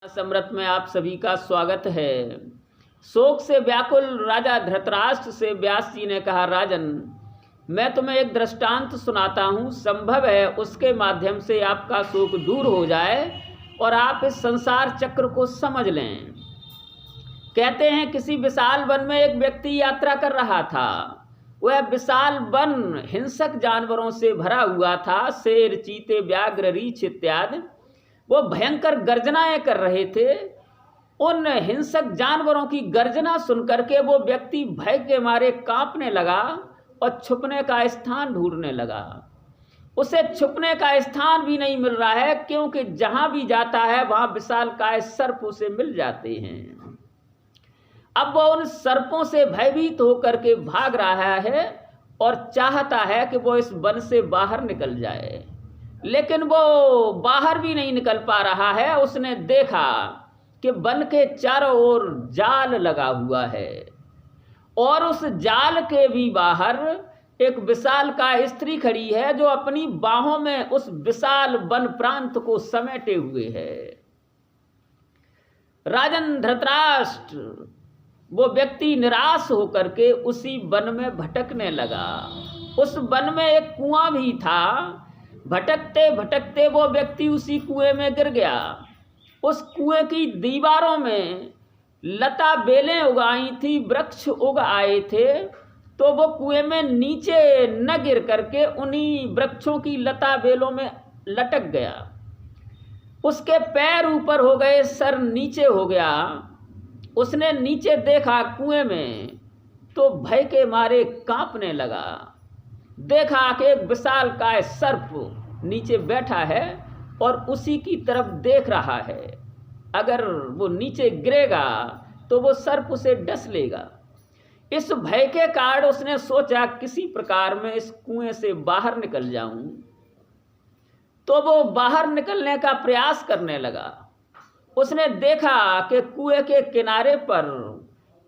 सम्राट में आप सभी का स्वागत है। शोक से व्याकुल राजा धृतराष्ट्र से व्यास जी ने कहा, राजन, मैं तुम्हें एक दृष्टांत सुनाता हूँ, संभव है उसके माध्यम से आपका शोक दूर हो जाए और आप इस संसार चक्र को समझ लें। कहते हैं किसी विशाल वन में एक व्यक्ति यात्रा कर रहा था। वह विशाल वन हिंसक जानवरों से भरा हुआ था। शेर, चीते, व्याघ्र, रीछ इत्यादि वो भयंकर गर्जनाएं कर रहे थे। उन हिंसक जानवरों की गर्जना सुनकर के वो व्यक्ति भय के मारे कांपने लगा और छुपने का स्थान ढूंढने लगा। उसे छुपने का स्थान भी नहीं मिल रहा है, क्योंकि जहां भी जाता है वहां विशालकाय सर्प उसे मिल जाते हैं। अब वो उन सर्पों से भयभीत होकर के भाग रहा है और चाहता है कि वो इस वन से बाहर निकल जाए, लेकिन वो बाहर भी नहीं निकल पा रहा है। उसने देखा कि वन के चारों ओर जाल लगा हुआ है और उस जाल के भी बाहर एक विशालकाय स्त्री खड़ी है, जो अपनी बाहों में उस विशाल वन प्रांत को समेटे हुए है। राजन धृतराष्ट्र, वो व्यक्ति निराश होकर के उसी वन में भटकने लगा। उस वन में एक कुआं भी था। भटकते भटकते वो व्यक्ति उसी कुएं में गिर गया। उस कुएं की दीवारों में लता बेलें उगाई थी, वृक्ष उग आए थे, तो वो कुएं में नीचे न गिर करके उन्हीं वृक्षों की लता बेलों में लटक गया। उसके पैर ऊपर हो गए, सर नीचे हो गया। उसने नीचे देखा कुएं में, तो भय के मारे कांपने लगा। देखा कि एक विशालकाय सर्प नीचे बैठा है और उसी की तरफ देख रहा है। अगर वो नीचे गिरेगा तो वो सर्प उसे डस लेगा। इस भय के कारण उसने सोचा किसी प्रकार में इस कुएं से बाहर निकल जाऊं। तो वो बाहर निकलने का प्रयास करने लगा। उसने देखा कि कुएं के किनारे पर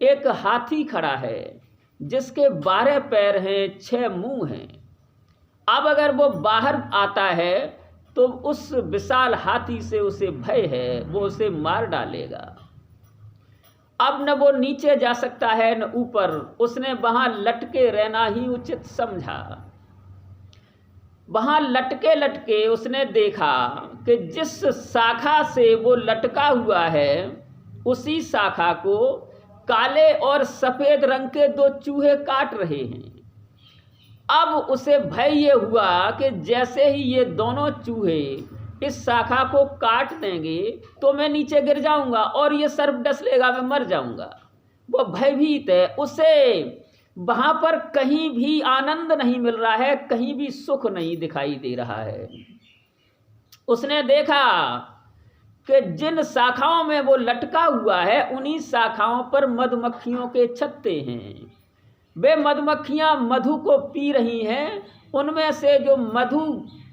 एक हाथी खड़ा है, जिसके 12 पैर हैं, 6 मुंह हैं। अब अगर वो बाहर आता है तो उस विशाल हाथी से उसे भय है, वो उसे मार डालेगा। अब न वो नीचे जा सकता है न ऊपर। उसने वहां लटके रहना ही उचित समझा। वहां लटके लटके उसने देखा कि जिस शाखा से वो लटका हुआ है, उसी शाखा को काले और सफेद रंग के 2 चूहे काट रहे हैं। अब उसे भय ये हुआ कि जैसे ही ये दोनों चूहे इस शाखा को काट देंगे तो मैं नीचे गिर जाऊंगा और ये सर्प डस लेगा, मैं मर जाऊंगा। वो भयभीत है। उसे वहां पर कहीं भी आनंद नहीं मिल रहा है, कहीं भी सुख नहीं दिखाई दे रहा है। उसने देखा कि जिन शाखाओं में वो लटका हुआ है, उन्हीं शाखाओं पर मधुमक्खियों के छत्ते हैं। वे मधुमक्खियां मधु को पी रही हैं। उनमें से जो मधु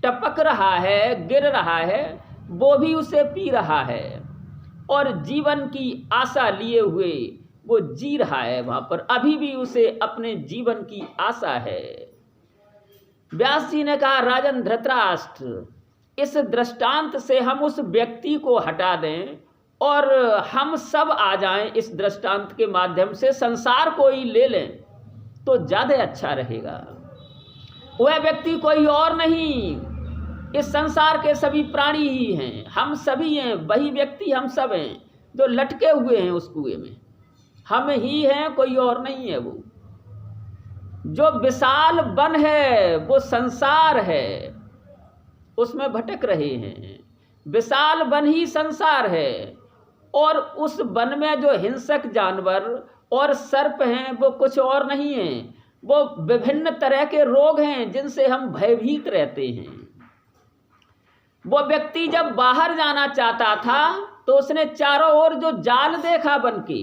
टपक रहा है, गिर रहा है, वो भी उसे पी रहा है और जीवन की आशा लिए हुए वो जी रहा है। वहां पर अभी भी उसे अपने जीवन की आशा है। व्यास जी ने कहा, राजन धृतराष्ट्र, इस दृष्टांत से हम उस व्यक्ति को हटा दें और हम सब आ जाएं इस दृष्टांत के माध्यम से, संसार को ही ले लें तो ज्यादा अच्छा रहेगा। वह व्यक्ति कोई और नहीं, इस संसार के सभी प्राणी ही हैं, हम सभी हैं। वही व्यक्ति हम सब हैं जो लटके हुए हैं उस कुएं में। हम ही हैं, कोई और नहीं है। वो जो विशाल वन है वो संसार है, उसमें भटक रहे हैं। विशाल वन ही संसार है और उस वन में जो हिंसक जानवर और सर्प हैं वो कुछ और नहीं हैं। वो विभिन्न तरह के रोग हैं जिनसे हम भयभीत रहते हैं। वो व्यक्ति जब बाहर जाना चाहता था तो उसने चारों ओर जो जाल देखा बन के,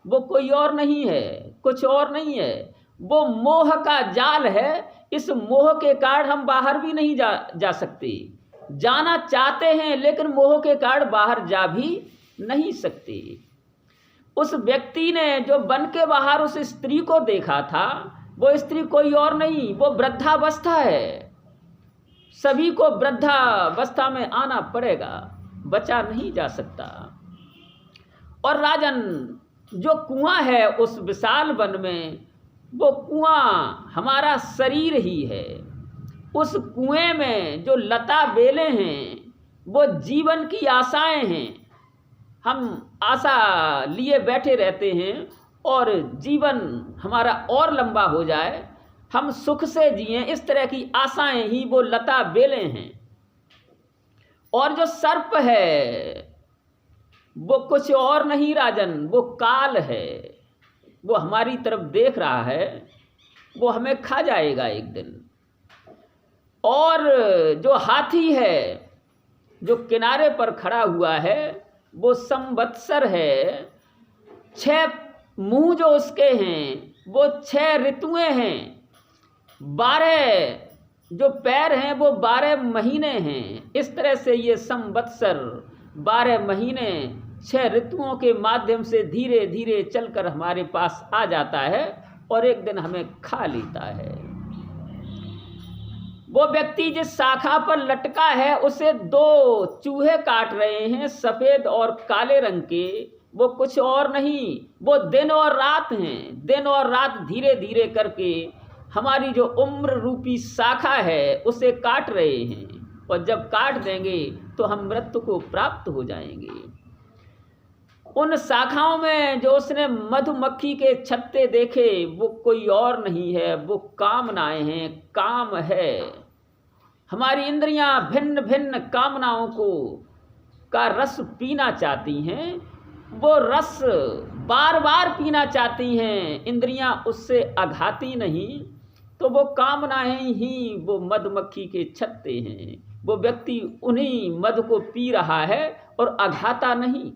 वो कोई और नहीं है, कुछ और नहीं है। वो मोह का जाल है। इस मोह के कारण हम बाहर भी नहीं जा सकते। जाना चाहते हैं लेकिन मोह के कारण बाहर जा भी नहीं सकते। उस व्यक्ति ने जो वन के बाहर उस स्त्री को देखा था, वो स्त्री कोई और नहीं, वो वृद्धावस्था है। सभी को वृद्धावस्था में आना पड़ेगा, बचा नहीं जा सकता। और राजन, जो कुआं है उस विशाल वन में, वो कुआं हमारा शरीर ही है। उस कुएं में जो लता बेलें हैं वो जीवन की आशाएं हैं। हम आशा लिए बैठे रहते हैं और जीवन हमारा और लंबा हो जाए, हम सुख से जिएं, इस तरह की आशाएं ही वो लता बेलें हैं। और जो सर्प है वो कुछ और नहीं राजन, वो काल है। वो हमारी तरफ देख रहा है, वो हमें खा जाएगा एक दिन। और जो हाथी है जो किनारे पर खड़ा हुआ है वो संवत्सर है। 6 मुंह जो उसके हैं वो 6 ऋतुएं हैं। 12 जो पैर हैं वो 12 महीने हैं। इस तरह से ये संवत्सर 12 महीने 6 ऋतुओं के माध्यम से धीरे धीरे चलकर हमारे पास आ जाता है और एक दिन हमें खा लेता है। वो व्यक्ति जिस शाखा पर लटका है उसे 2 चूहे काट रहे हैं, सफेद और काले रंग के। वो कुछ और नहीं, वो दिन और रात हैं। दिन और रात धीरे धीरे करके हमारी जो उम्र रूपी शाखा है उसे काट रहे हैं, और जब काट देंगे तो हम मृत्यु को प्राप्त हो जाएंगे। उन शाखाओं में जो उसने मधुमक्खी के छत्ते देखे वो कोई और नहीं है, वो कामनाएं हैं, काम है। हमारी इंद्रियां भिन्न भिन्न कामनाओं का रस पीना चाहती हैं, वो रस बार बार पीना चाहती हैं, इंद्रियां उससे अघाती नहीं। तो वो कामनाएं ही वो मधुमक्खी के छत्ते हैं। वो व्यक्ति उन्हीं मधु को पी रहा है और अघाता नहीं,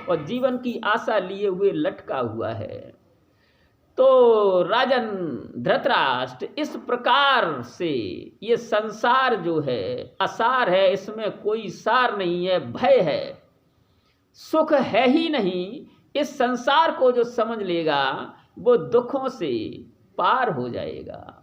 और जीवन की आशा लिए हुए लटका हुआ है। तो राजन धृतराष्ट्र, इस प्रकार से ये संसार जो है असार है, इसमें कोई सार नहीं है, भय है, सुख है ही नहीं। इस संसार को जो समझ लेगा वो दुखों से पार हो जाएगा।